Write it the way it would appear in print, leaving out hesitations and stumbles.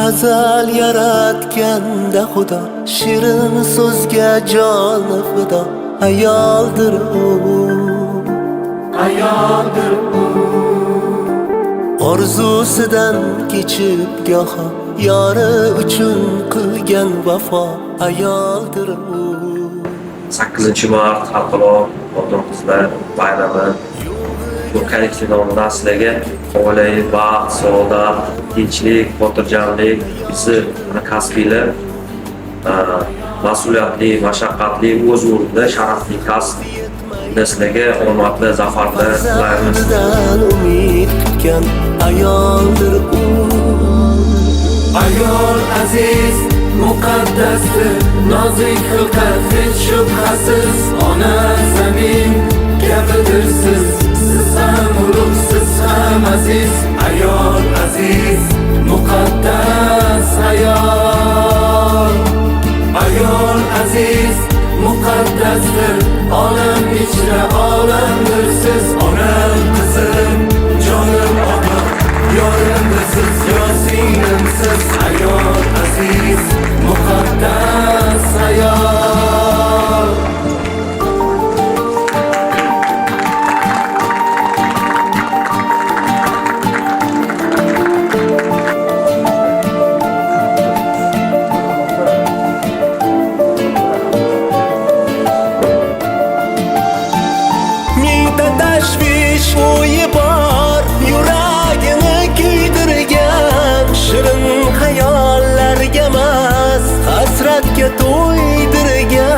azal yaratganda Xudo shirin so'zga joni fido. Ayoldir u, ayoldir u, orzusidan kechib goho yori uchun qilgan vafo. Ayoldir u. 8-mart Xalqaro xotin-qizlar bayrami bu kollektivdan sizlarga oilaviy baxt, saodat, tinchlik, xotirjamlik, bizni kasbiylar mas'uliyatli, mashaqqatli, o'z o'rnida sharafli kasb sizlarga omadli zafarlar tilaymiz. Umid kutgan ayoldir u. Ayol aziz, muqaddasdir, nozik xilqat hech shubhasiz. Ona zamin kabidir siz ham ulug', siz ham aziz. Ayol aziz, muqaddas ayol. Ayol aziz, muqaddasdir, olam ichra olamdir siz. Onam, qizim, jonim, obim, yorimdir siz, yo singlimsiz. Ayol aziz, muqaddas ayol. Tashvish o'yi bor, yuragini kuydirgan, shirin xayollarga emas, hasratga to'ydirgan.